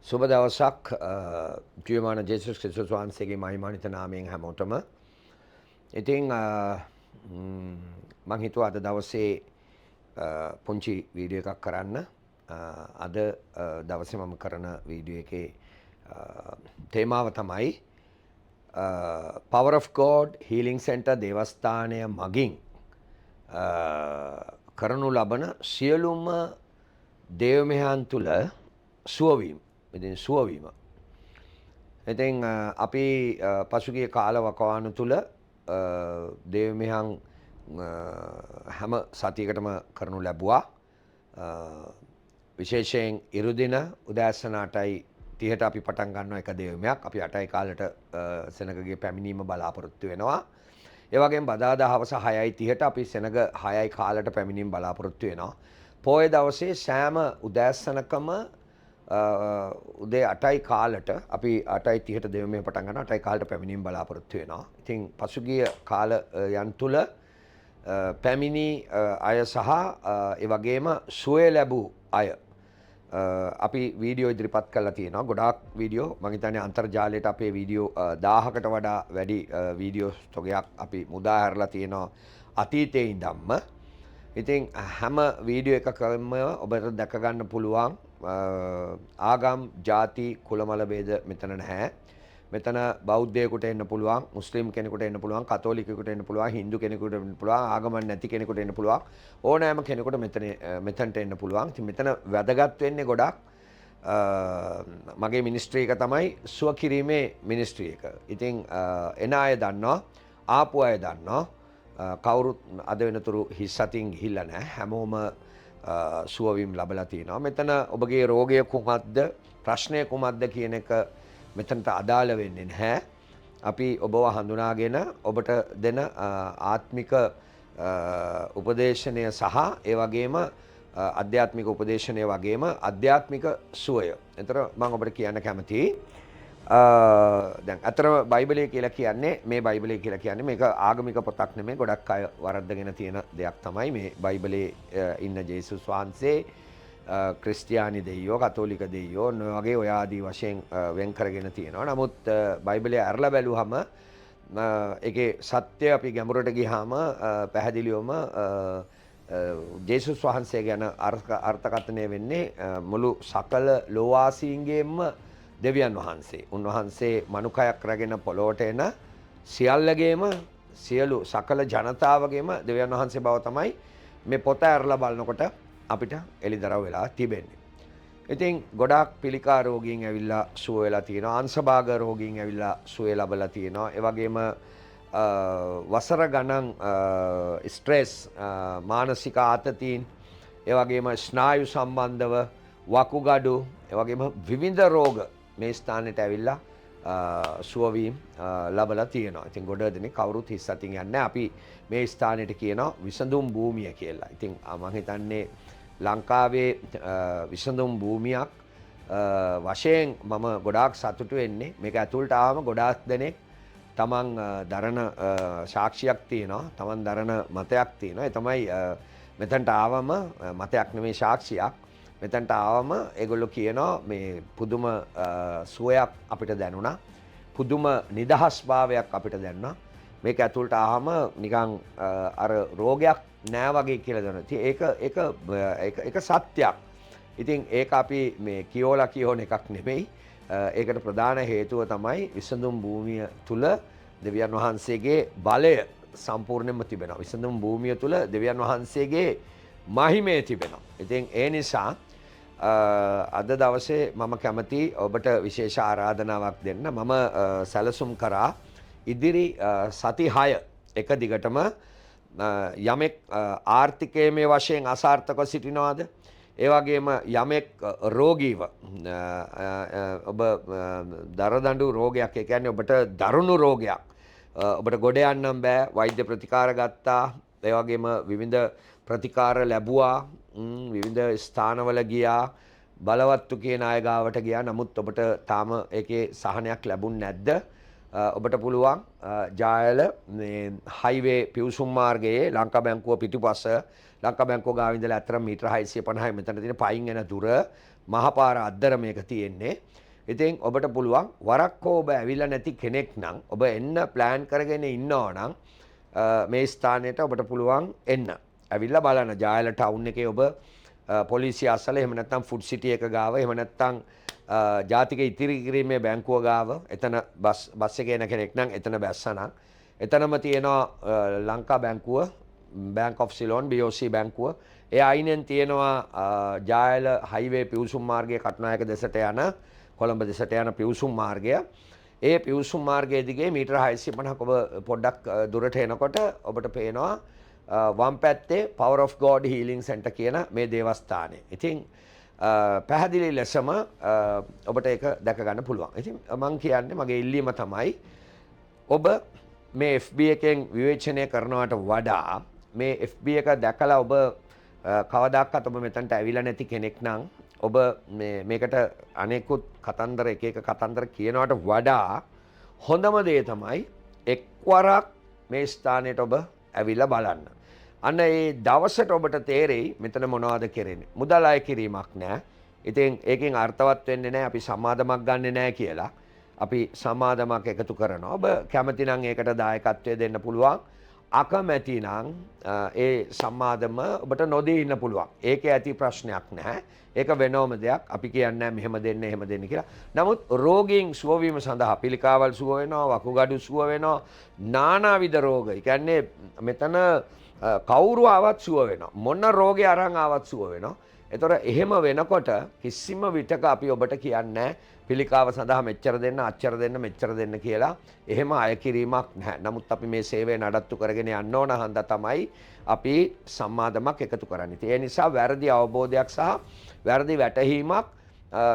සුබ දවසක් ජීවමාන ජේසුස් ක්‍රිස්තුස් වහන්සේගේ මහිමාන්විත නාමයෙන් හැමෝටම. ඉතින් මම හිතුවා අද දවසේ පුංචි වීඩියෝ එකක් කරන්න. අද දවසේ මම කරන වීඩියෝ එකේ තේමාව තමයි Power of God Healing Center දේවස්ථානය මගින් කරනු ලබන සියලුම දේවමහයන් තුළ සුවවීම. ඉතින් සුවවීම. ඉතින් අපි පසුගිය කාල වකවානු තුළ දේවමහයන් හැම සතියකටම කරනු ලැබුවා. විශේෂයෙන් ඉරුදින උදෑසන 8:30ට අපි පටන් ගන්නවා එක දේවමයක්. අපි 8යි කාලට සෙනගගේ පැමිණීම බලාපොරොත්තු වෙනවා. ඒ වගේම බදාදා හවස 6:30ට අපි සෙනග 6යි කාලට පැමිණීම බලාපොරොත්තු වෙනවා. පොය දවසේ සෑම උදෑසනකම උදේ 8යි කාලට අපි 8:30ට දේවමය පටන් ගන්නවා. 8යි කාලට පැමිණීම බලාපොරොත්තු වෙනවා. ඉතින් පසුගිය කාලයන් තුල පැමිණි අය සහ ඒ වගේම සුවය ලැබූ අය අපි වීඩියෝ ඉදිරිපත් කරලා තියෙනවා. ගොඩාක් වීඩියෝ මම හිතන්නේ අන්තර්ජාලයට අපේ වීඩියෝ 1000කට වඩා වැඩි වීඩියෝ තොගයක් අපි මුදා හැරලා තියෙනවා අතීතයේ ඉඳන්ම. ඉතින් හැම වීඩියෝ එකකම ඔබට දැක ගන්න පුළුවන් ආගම්, ජාති, කුලමල ભેද මෙතන නැහැ. මෙතන බෞද්ධයෙකුට එන්න පුළුවන්, මුස්ලිම් කෙනෙකුට එන්න පුළුවන්, කතෝලිකයෙකුට එන්න පුළුවන්, හින්දු කෙනෙකුට එන්න පුළුවන්, ආගමක් නැති කෙනෙකුට එන්න පුළුවන්. ඕනෑම කෙනෙකුට මෙතනට එන්න පුළුවන්. ඉතින් මෙතන වැදගත් වෙන්නේ ගොඩක් මගේ මිනිස්ට්‍රි එක තමයි සුව කිරීමේ මිනිස්ට්‍රි එක. ඉතින් එන අය දන්නවා, ආපු අය දන්නවා. කවුරුත් අද වෙනතුරු හිස් අතින් ගිහිල්ලා නැහැ. හැමෝම සුවවීම ලබලා තියෙනවා. මෙතන ඔබගේ රෝගය කුමක්ද, ප්‍රශ්නය කුමක්ද කියන එක මෙතනට අදාළ වෙන්නේ නැහැ. අපි ඔබව හඳුනාගෙන ඔබට දෙන ආත්මික උපදේශනය සහ ඒ වගේම අධ්‍යාත්මික උපදේශනය වගේම අධ්‍යාත්මික සුවය. ඒතර මම ඔබට කියන්න කැමතියි. දැන් අතර බයිබලය කියලා කියන්නේ මේ බයිබලය කියලා කියන්නේ මේක ආගමික පොතක් නෙමෙයි. ගොඩක් අය වරද්දගෙන තියෙන දෙයක් තමයි මේ බයිබලයේ ඉන්න ජේසුස් වහන්සේ ක්‍රිස්තියානි දෙයියෝ, කතෝලික දෙයියෝ වගේ ඔය ආදී වශයෙන් වෙන් කරගෙන තියෙනවා. නමුත් බයිබලය අරලා බැලුවම ඒකේ සත්‍ය අපි ගැඹුරට ගියාම පැහැදිලිවම ජේසුස් වහන්සේ ගැන අර්ථකථනය වෙන්නේ මුළු සකල ලෝවාසීන්ගේම දෙවියන් වහන්සේ. උන්වහන්සේ මනුකයක් රැගෙන පොළොවට එන සියල්ලගේම සියලු සකල ජනතාවගේම දෙවියන් වහන්සේ බව තමයි මේ පොත ඇරලා බලනකොට අපිට එළිදරව් වෙලා තිබෙන්නේ. ඉතින් ගොඩාක් පිළිකා රෝගීන් ඇවිල්ලා සුව වෙලා තියෙනවා. අංශභාග රෝගීන් ඇවිල්ලා සුවය ලැබලා තියෙනවා. ඒ වගේම වසර ගණන් ස්ට්‍රෙස්, මානසික ආතතීන්, ඒ වගේම ස්නායු සම්බන්ධව වකුගඩු, ඒ වගේම විවිධ රෝග මේ ස්ථානෙට ඇවිල්ලා සුවවීම ලබලා තියෙනවා. ඉතින් ගොඩ දෙනෙක් කවුරුත් හිස් අතින් යන්නේ. අපි මේ ස්ථානෙට කියනවා විසඳුම් භූමිය කියලා. ඉතින් මම හිතන්නේ ලංකාවේ විසඳුම් භූමියක් වශයෙන් මම ගොඩාක් සතුටු වෙන්නේ. මේක ඇතුළට ආවම ගොඩාක් දෙනෙක් තමන් දරන සාක්ෂියක් තියෙනවා. තමන් දරන මතයක් තියෙනවා. ඒ තමයි මෙතනට ආවම මතයක් නෙමෙයි සාක්ෂියක්. මෙතනට ආවම ඒගොල්ලෝ කියනවා මේ පුදුම සුවයක් අපිට දැනුණා. පුදුම නිදහස් භාවයක් අපිට දැනුණා. මේක ඇතුළට ආවම නිකන් අර රෝගයක් නෑ වගේ කියලා දැනුණා. ඒක සත්‍යයක්. ඉතින් ඒක අපි මේ කියෝලා කියෝන එකක් නෙමෙයි. ඒකට ප්‍රධාන හේතුව තමයි විසඳුම් භූමිය තුල දෙවියන් වහන්සේගේ බලය සම්පූර්ණයෙන්ම තිබෙනවා. විසඳුම් භූමිය තුල දෙවියන් වහන්සේගේ මහිමය තිබෙනවා. ඉතින් ඒ නිසා අද දවසේ මම කැමති ඔබට විශේෂ ආරාධනාවක් දෙන්න. මම සැලසුම් කරා ඉදිරි සති 6 එක දිගටම යමෙක් ආර්ථිකයේ වශයෙන් අසාර්ථකව සිටිනවාද, ඒ වගේම යමෙක් රෝගීව ඔබ දරදඬු රෝගයක්, ඒ කියන්නේ ඔබට දරුණු රෝගයක්, ඔබට ගොඩ යන්නම් බෑ, වෛද්‍ය ප්‍රතිකාර ගත්තා, ඒ වගේම විවිධ ප්‍රතිකාර ලැබුවා, විවිධ ස්ථානවල ගියා, බලවත්තු කියන අය ගාවට ගියා. නමුත් ඔබට තාම ඒකේ සහනයක් ලැබුණ නැද්ද? ඔබට පුළුවන් ජායල මේ හයිවේ පිවුසුම් මාර්ගයේ ලංකා බැංකුව පිටුපස ලංකා බැංකුව ගාව ඉඳලා අතර මීටර 650යි මෙතන තියෙන පයින් එන දුර මහපාර අද්දර මේක තියෙන්නේ. ඉතින් ඔබට පුළුවන් වරක් හෝ ඔබ ඇවිල්ලා නැති කෙනෙක් නම් ඔබ එන්න ප්ලෑන් කරගෙන ඉන්නවා නම් මේ ස්ථානයට ඔබට පුළුවන් එන්න. ඇවිල්ලා බලන්න ජායල ටවුන් එකේ ඔබ පොලිසිය අසල එහෙම නැත්නම් ෆුඩ් සිටි එක ගාව එහෙම නැත්නම් ජාතික ඉතිරි කිරීමේ බැංකුව ගාව එතන බස් එකේ එන කෙනෙක් නම් එතන බැස්සනම් එතනම තියෙනවා ලංකා බැංකුව බැංක් ඔෆ් සිලෝන් BOC බැංකුව ඒ අයිනෙන් තියෙනවා ජායල හයිවේ පිවිසුම් මාර්ගයේ කටුනායක දෙසට යන කොළඹ දෙසට යන පිවිසුම් මාර්ගය ඒ පිවිසුම් මාර්ගයේ දිගේ මීටර 650ක් ඔබ පොඩ්ඩක් දුරට එනකොට ඔබට පේනවා වම් පැත්තේ Power of God Healing Center කියන මේ දේවස්ථානය. ඉතින් පැහැදිලි ලෙසම ඔබට ඒක දැක ගන්න පුළුවන්. ඉතින් මම කියන්නේ මගේ ඉල්ලීම තමයි ඔබ මේ FB එකෙන් විවේචනය කරනවට වඩා මේ FB එක දැකලා ඔබ කවදාකවත් ඔබ මෙතනට ඇවිල්ලා නැති කෙනෙක් නම් ඔබ මේකට අනෙකුත් කතන්දර එක කතන්දර කියනවට වඩා හොඳම දේ තමයි එක්වරක් මේ ස්ථානයට ඔබ ඇවිල්ලා බලන්න. අන්න ඒ දවසට ඔබට තේරෙයි මෙතන මොනවද කරන්නේ. මුදල් අය කිරීමක් නැහැ. ඉතින් ඒකෙන් අර්ථවත් වෙන්නේ නැහැ අපි සමාදමක් ගන්නෙ නැහැ කියලා. අපි සමාදමක් එකතු කරනවා. ඔබ කැමති නම් ඒකට දායකත්වය දෙන්න පුළුවන්. අකමැති නම් ඒ සම්මාදම ඔබට නොදී ඉන්න පුළුවන්. ඒකේ ඇති ප්‍රශ්නයක් නැහැ. ඒක වෙනවම දෙයක්. අපි කියන්නේ මෙහෙම දෙන්න එහෙම දෙන්න කියලා. නමුත් රෝගීන් සුව වීම සඳහා පිළිකාවල් සුව වෙනවා, වකුගඩු සුව වෙනවා, නානාවිධ රෝග. ඒ කියන්නේ මෙතන කවුරු ආවත් සුව වෙනවා. මොන රෝගේ අරන් ආවත් සුව වෙනවා. එතකොට එහෙම වෙනකොට කිසිම විටක අපි ඔබට කියන්නේ පිළිකාව සඳහා මෙච්චර දෙන්න, අච්චර දෙන්න, මෙච්චර දෙන්න කියලා. එහෙම අය කිරීමක් නැහැ. නමුත් අපි මේ සේවය නඩත්තු කරගෙන යන්න ඕන හන්ද තමයි අපි සම්මාදමක් එකතු කරන්නේ. ඒ නිසා වැරදි අවබෝධයක් සහ වැරදි වැටහීමක්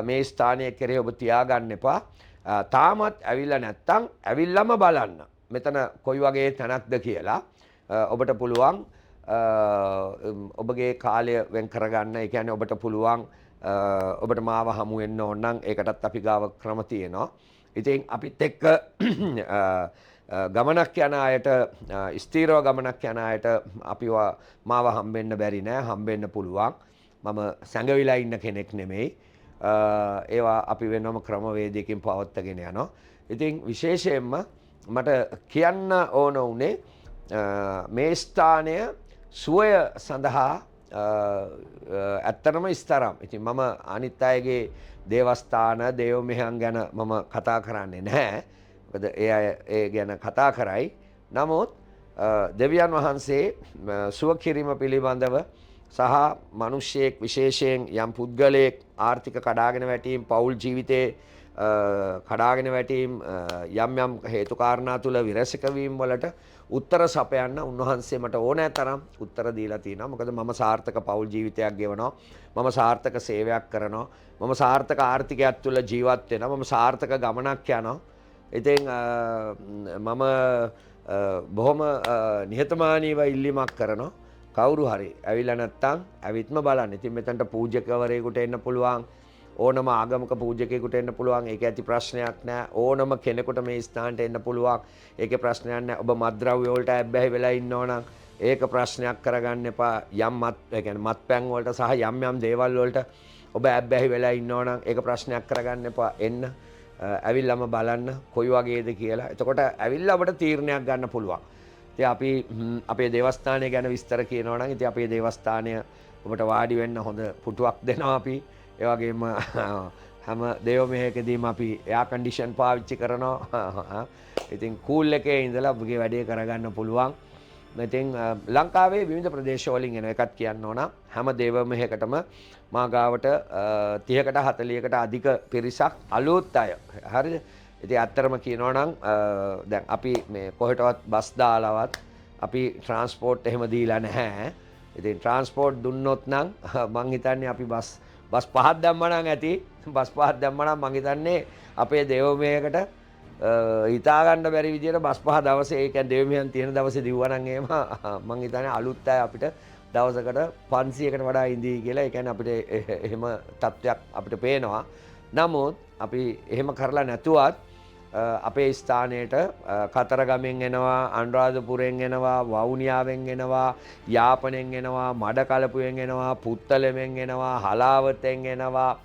මේ ස්ථානයේ කෙරේ ඔබ තියාගන්න එපා. තාමත් ඇවිල්ලා නැත්තම් ඇවිල්ලාම බලන්න. මෙතන කොයි වගේ තැනක්ද කියලා ඔබට පුළුවන් ඔබගේ කාලය වෙන් කරගන්න. ඒ කියන්නේ ඔබට පුළුවන් ඔබට මාව හමු වෙන්න ඕන නම් ඒකටත් අපි ගාව ක්‍රම තියෙනවා. ඉතින් අපිත් එක්ක ගමනක් යන අයට ස්ථීරව ගමනක් යන අයට අපිව මාව හම්බෙන්න බැරි නෑ. හම්බෙන්න පුළුවන්. මම සැඟවිලා ඉන්න කෙනෙක් නෙමෙයි. ඒවා අපි වෙනම ක්‍රමවේදයකින් පවත්වාගෙන යනවා. ඉතින් විශේෂයෙන්ම මට කියන්න ඕන උනේ මේ ස්ථානය සුවය සඳහා ඇත්තටම ස්තරම්. ඉතින් මම අනිත් අයගේ දේවස්ථාන දේව මෙහෙයන් ගැන මම කතා කරන්නේ නැහැ. මොකද ඒ අය ඒ ගැන කතා කරයි. නමුත් දෙවියන් වහන්සේ සුව කිරීම පිළිබඳව සහ මිනිස්සෙක් විශේෂයෙන් යම් පුද්ගලයෙක් ආර්ථික කඩාගෙන වැටීම් පෞල් ජීවිතේ කඩාගෙන වැටීම් යම් යම් හේතු කාරණා තුල විරසක වීම වලට උත්තර සපයන්න උන්වහන්සේ මට ඕනෑ තරම් උත්තර දීලා තිනවා. මොකද මම සාර්ථක පෞල් ජීවිතයක් ගෙවනවා. මම සාර්ථක සේවයක් කරනවා. මම සාර්ථක ආර්ථිකයක් තුල ජීවත් වෙනවා. මම සාර්ථක ගමනක් යනවා. ඉතින් මම බොහොම නිහතමානීව ඉල්ලීමක් කරනවා. කවුරු හරි ඇවිල්ලා නැත්තම් ඇවිත්ම බලන්න. ඉතින් මෙතනට පූජකවරයෙකුට එන්න පුළුවන්. ඕනම ආගමක පූජකයෙකුට එන්න පුළුවන්. ඒක ඇති ප්‍රශ්නයක් නෑ. ඕනම කෙනෙකුට මේ ස්ථානට එන්න පුළුවන්. ඒකේ ප්‍රශ්නයක් නෑ. ඔබ මත්ද්‍රව්‍ය වලට ඇබ්බැහි වෙලා ඉන්නෝ නම් ඒක ප්‍රශ්නයක් කරගන්න එපා. ඒ කියන්නේ මත්පැන් වලට සහ යම් යම් දේවල් වලට ඔබ ඇබ්බැහි වෙලා ඉන්නෝ නම් ඒක ප්‍රශ්නයක් කරගන්න එපා. එන්න ඇවිල්ලාම බලන්න කොයි වගේද කියලා. එතකොට ඇවිල්ලා ඔබට තීරණයක් ගන්න පුළුවන්. ඉතින් අපි අපේ දේවස්ථානය ගැන විස්තර කියනවා නම් ඉතින් අපේ දේවස්ථානය ඔබට වාඩි වෙන්න හොඳ පුටුවක් දෙනවා අපි. ඒ වගේම හැම දේව මෙහෙයකදීම අපි එයා කන්ඩිෂන් පාවිච්චි කරනවා. ඉතින් කූල් එකේ ඉඳලා ඔබගේ වැඩේ කරගන්න පුළුවන්. ඉතින් ලංකාවේ විවිධ ප්‍රදේශවලින් එන එකක් කියන්න ඕන හැම දේව මෙහෙයකටම මා ගාවට 30කට 40කට අධික පිරිසක් අලුත් අය. හරිද? ඉතින් ඇත්තටම කියනවා නම් දැන් අපි මේ කොහෙටවත් බස් දාලවත් අපි ට්‍රාන්ස්පෝර්ට් එහෙම දීලා නැහැ. ඉතින් ට්‍රාන්ස්පෝර්ට් දුන්නොත් නම් මං හිතන්නේ අපි බස් පහක් දැම්ම නම් ඇති. බස් පහක් දැම්ම නම් මං හිතන්නේ අපේ දේව මෙහෙයකට හිතා ගන්න බැරි විදියට බස් පහ දවසේ ඒ කියන්නේ දේව මෙහෙයන් තියෙන දවසේ දිව්වා නම් එහෙම මං හිතන්නේ අලුත් අය අපිට දවසකට 500කට වඩා ඉඳී කියලා. ඒ කියන්නේ අපිට එහෙම තත්ත්වයක් අපිට පේනවා. නමුත් අපි එහෙම කරලා නැතුවත් අපේ ස්ථානයට කතරගමෙන් එනවා, අනුරාධපුරෙන් එනවා, වවුනියාවෙන් එනවා, යාපනයෙන් එනවා, මඩකලපුවෙන් එනවා, පුත්තලෙමෙන් එනවා, හලාවතෙන් එනවා,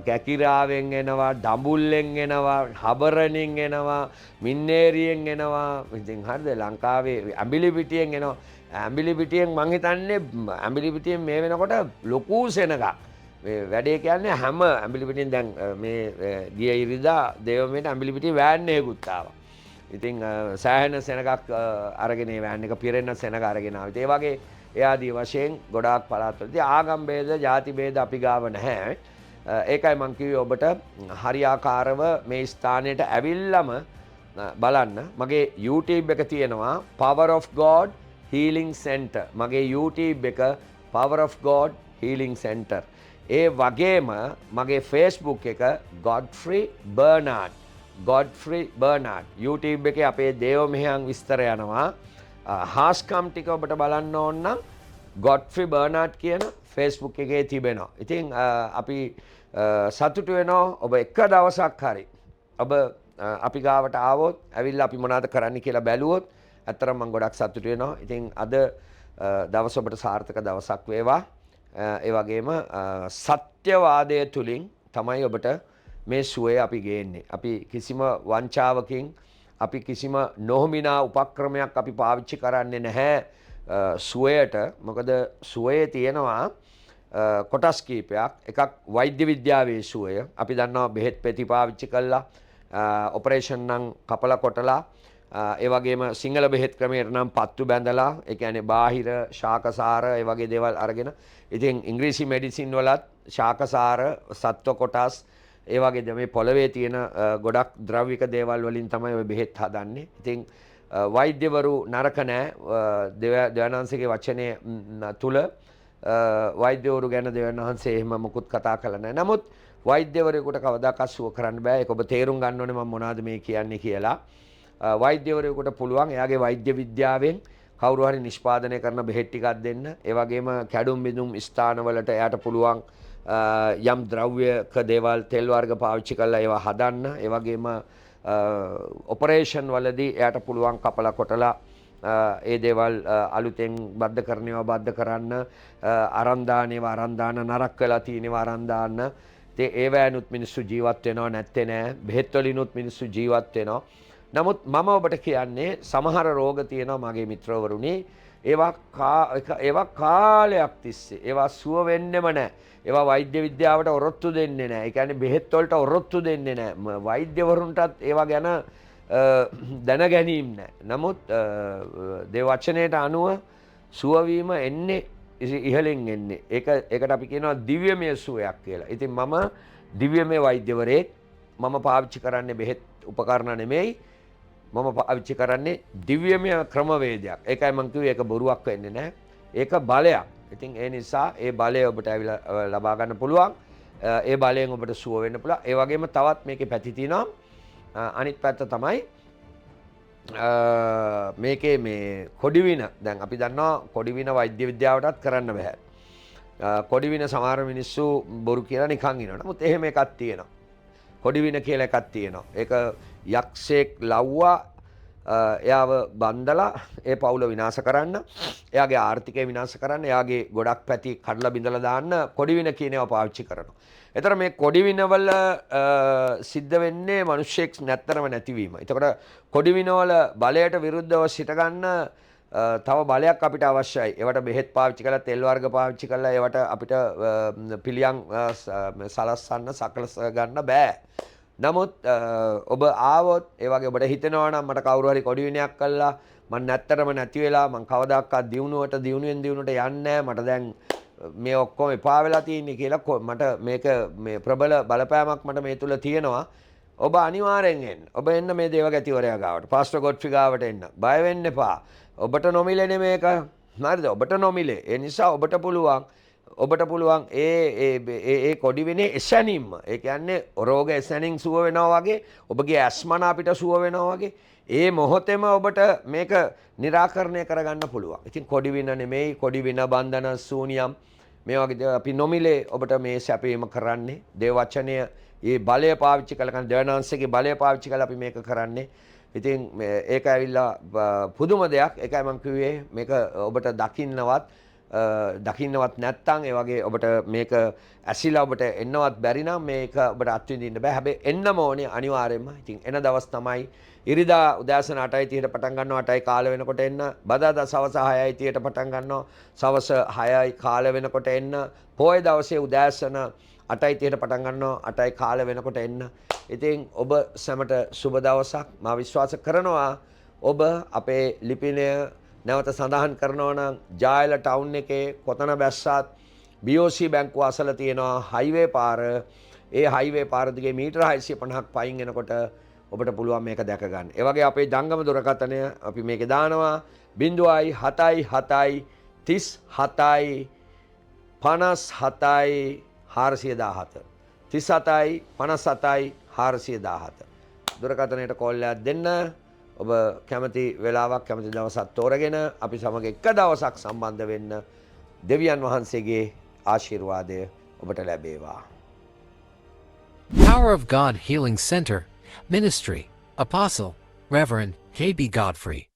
කැකිරාවෙන් එනවා, දඹුල්ලෙන් එනවා, හබරණෙන් එනවා, මින්නේරියෙන් එනවා. ඉතින් හරිද ලංකාවේ ඇඹිලි පිටියෙන් එනවා. ඇඹිලි පිටියෙන් මං හිතන්නේ ඇඹිලි පිටියෙන් මේ වෙනකොට ලොකු සෙනගක්. වැඩේ කියන්නේ හැම ඇඹිලි පිටියෙන් දැන් මේ ගිය ඉරිදා දේවමේට ඇඹිලි පිටිය වෑන් එකකුත් ආවා. ඉතින් සෑහෙන සෙනගක් අරගෙන ඒ වෑන් එක පිරෙන්න සෙනග අරගෙන ආවා. ඒ වගේ ඒ ආදී වශයෙන් ගොඩාක් පළාත්වලදී ආගම් ભેද, ಜಾති ભેද අපි ගාව නැහැ. ඒකයි මං කිව්වේ ඔබට හරියාකාරව මේ ස්ථානයට ඇවිල්ලාම බලන්න. මගේ YouTube එක තියෙනවා Power of God Healing Center. මගේ YouTube එක Power of God Healing Center. ඒ වගේම මගේ Facebook එක Godfrey Bernard YouTube එකේ අපේ දේව මෙහෙයන් විස්තර යනවා. හාස්කම් ටික ඔබට බලන්න ඕන නම් Godfrey Bernard කියන Facebook එකේ තිබෙනවා. ඉතින් අපි සතුටු වෙනවා ඔබ එක දවසක් හරි ඔබ අපි ගාවට ආවොත් ඇවිල්ලා අපි මොනවද කරන්න කියලා බැලුවොත් ඇත්තටම මම ගොඩක් සතුටු වෙනවා. ඉතින් අද දවස ඔබට සාර්ථක දවසක් වේවා. ඒ වගේම සත්‍යවාදය තුලින් තමයි ඔබට මේ සුවය අපි ගේන්නේ. අපි කිසිම වංචාවකින් අපි කිසිම නොහොමිනා උපක්‍රමයක් අපි පාවිච්චි කරන්නේ නැහැ සුවයට. මොකද සුවයේ තියෙනවා කොටස් කීපයක්. එකක් වෛද්‍ය විද්‍යාවේ සුවය. අපි දන්නවා බෙහෙත් පෙති පාවිච්චි කළා ඔපරේෂන් නම් කපලා කොටලා ඒ වගේම සිංහල බෙහෙත් ක්‍රමයට නම් පත්තු බැඳලා ඒ කියන්නේ බාහිර ශාකසාර ඒ වගේ දේවල් අරගෙන ඉතින් ඉංග්‍රීසි මෙඩිසින් වලත් ශාකසාර සත්ව කොටස් ඒ වගේ මේ පොළවේ තියෙන ගොඩක් ද්‍රව්‍යක දේවල් වලින් තමයි ඔය බෙහෙත් හදන්නේ. ඉතින් වෛද්‍යවරු නරක නැහැ. දෙවනාංශගේ වචනේ තුල වෛද්‍යවරු ගැන දෙවනාංශේ එහෙම මුකුත් කතා කළා නැහැ. නමුත් වෛද්‍යවරයෙකුට කවදාකවත් සුව කරන්න බෑ. ඒක ඔබ තේරුම් ගන්න ඕනේ මම මොනවද මේ කියන්නේ කියලා. වෛද්‍යවරයෙකුට පුළුවන් එයාගේ වෛද්‍ය විද්‍යාවෙන් කවුරු හරි නිෂ්පාදනය කරන බෙහෙත් ටිකක් දෙන්න. ඒ වගේම කැඩුම් බිඳුම් ස්ථානවලට එයාට පුළුවන් යම් ද්‍රව්‍යක දේවල් තෙල් වර්ග පාවිච්චි කරලා ඒවා හදන්න. ඒ වගේම ඔපරේෂන් වලදී එයාට පුළුවන් කපලා කොටලා ඒ දේවල් අලුතෙන් බද්ධ කරනේවා බද්ධ කරන්න අරන් දානේවා අරන් දාන නරක වෙලා තියෙනවා අරන් දාන්න. ඉතින් ඒ වෑනුත් මිනිස්සු ජීවත් වෙනවා නැත්තේ නෑ. බෙහෙත් වලිනුත් මිනිස්සු ජීවත් වෙනවා. නමුත් මම ඔබට කියන්නේ සමහර රෝග තියෙනවා මගේ මිත්‍රවරුනි. ඒවා කාලයක් තිස්සේ ඒවා සුව වෙන්නෙම නැහැ. ඒවා වෛද්‍ය විද්‍යාවට ඔරොත්තු දෙන්නේ නැහැ. ඒ කියන්නේ බෙහෙත් වලට ඔරොත්තු දෙන්නේ නැහැ. වෛද්‍යවරුන්ටත් ඒවා ගැන දැන ගැනීම නැහැ. නමුත් දේව වචනයට අනුව සුව වීම එන්නේ ඉහළින් එන්නේ. ඒකට අපි කියනවා දිව්‍යමය සුවයක් කියලා. ඉතින් මම දිව්‍යමය වෛද්‍යවරයෙක්. මම පාවිච්චි කරන්නේ බෙහෙත් උපකරණ නෙමෙයි. මම පාවිච්චි කරන්නේ දිව්‍යමය ක්‍රමවේදයක්. ඒකයි මම කිව්වේ ඒක බොරුවක් වෙන්නේ නැහැ. ඒක බලයක්. ඉතින් ඒ නිසා ඒ බලය ඔබට ඇවිල්ලා ලබා ගන්න පුළුවන්. ඒ බලයෙන් ඔබට සුව වෙන්න පුළුවන්. ඒ වගේම තවත් මේකේ පැති තියෙනවා. අනිත් පැත්ත තමයි මේකේ මේ කොඩිවින. දැන් අපි දන්නවා කොඩිවින වෛද්‍ය විද්‍යාවටත් කරන්න බෑ. කොඩිවින සමහර මිනිස්සු බොරු කියලා නිකන් ඉනවා. නමුත් එහෙම එකක් තියෙනවා. කොඩිවින කියලා එකක් තියෙනවා. ඒක යක්ෂයෙක් ලව්වා එයාව බන්දලා ඒ පවුල විනාශ කරන්න, එයාගේ ආර්ථිකය විනාශ කරන්න, එයාගේ ගොඩක් පැති කඩලා බිඳලා දාන්න කොඩිවින කියන ඒවා පාවිච්චි කරනවා. ඒතර මේ කොඩිවිනවල සිද්ධ වෙන්නේ මිනිස්සෙක් නැත්තරම නැතිවීම. ඒතකොට කොඩිවිනවල බලයට විරුද්ධව සිට ගන්න තව බලයක් අපිට අවශ්‍යයි. ඒවට බෙහෙත් පාවිච්චි කරලා තෙල් වර්ග පාවිච්චි කරලා ඒවට අපිට පිළියම් සලස්සන්න සකලස ගන්න බෑ. නමුත් ඔබ ආවොත් ඒ වගේ ඔබට හිතෙනවා නම් මට කවුරු හරි කොඩිවිනයක් කළා මම නැත්තරම නැති වෙලා මම කවදාකවත් දිනුවෙන් දිනුවට යන්නේ මට දැන් මේ ඔක්කොම එපා වෙලා තියෙන්නේ කියලා මට මේක මේ ප්‍රබල බලපෑමක් මට මේ තුල තියෙනවා. ඔබ අනිවාර්යෙන් එන්න. ඔබ එන්න මේ දේවගතිවරයා ගාවට. පාස්ටර් ගොඩ්ෆ්‍රි ගාවට එන්න. බය වෙන්න එපා. ඔබට නොමිලේ මේක. හරිද? ඔබට නොමිලේ. ඒ නිසා ඔබට පුළුවන් ඒ කොඩිවිනේ එසැනින්ම. ඒ කියන්නේ රෝග එසැනින් සුව වෙනවා වගේ, ඔබගේ ඇස්මන අපිට සුව වෙනවා වගේ ඒ මොහොතේම ඔබට මේක निराකරණය කරගන්න පුළුවන්. ඉතින් කොඩිවින නෙමෙයි, කොඩිවින බන්ධන ශූන්‍යම් මේ වගේ අපි නොමිලේ ඔබට මේ සැපීම කරන්නේ. දේව වචනය මේ බලය පාවිච්චි කරලා දෙවනාංශයේ බලය පාවිච්චි කරලා අපි මේක කරන්නේ. ඉතින් ඒක ඇවිල්ලා පුදුම දෙයක්. ඒකයි මම කිව්වේ මේක ඔබට දකින්නවත් දකින්නවත් නැත්තම් ඒ වගේ ඔබට මේක ඇසිලා ඔබට එන්නවත් බැරි නම් මේක ඔබට අත්විඳින්න බෑ. හැබැයි එන්නම ඕනේ අනිවාර්යයෙන්ම. ඉතින් එන දවස් තමයි ඉරිදා උදෑසන 8:30ට පටන් ගන්නවා 8යි කාල වෙනකොට එන්න. බදාදා සවස 6:30ට පටන් ගන්නවා සවස 6යි කාල වෙනකොට එන්න. පොය දවසේ උදෑසන 8:30ට පටන් ගන්නවා 8යි කාල වෙනකොට එන්න. ඉතින් ඔබ සැමට සුබ දවසක්. මා විශ්වාස කරනවා ඔබ අපේ ලිපිනය නැවත සඳහන් කරනවා නම් ජායල ටවුන් එකේ කොතන බැස්සත් BOC බැංකුව අසල තියෙනවා හයිවේ පාර. ඒ හයිවේ පාර දිගේ මීටර 650ක් පයින් එනකොට ඔබට පුළුවන් මේක දැක ගන්න. ඒ වගේ අපේ ජංගම දුරකථනය අපි මේකේ දානවා 0.77 37 57 417 37 57 417 දුරකථනයට කෝල් එකක් දෙන්න. ඔබ කැමති වෙලාවක් කැමති දවසක් තෝරගෙන අපි සමග එක දවසක් සම්බන්ධ වෙන්න දෙවියන් වහන්සේගේ ආශිර්වාදය ඔබට ලැබේවා. Power of God Healing Center, Ministry, Apostle, Reverend K.B. Godfrey.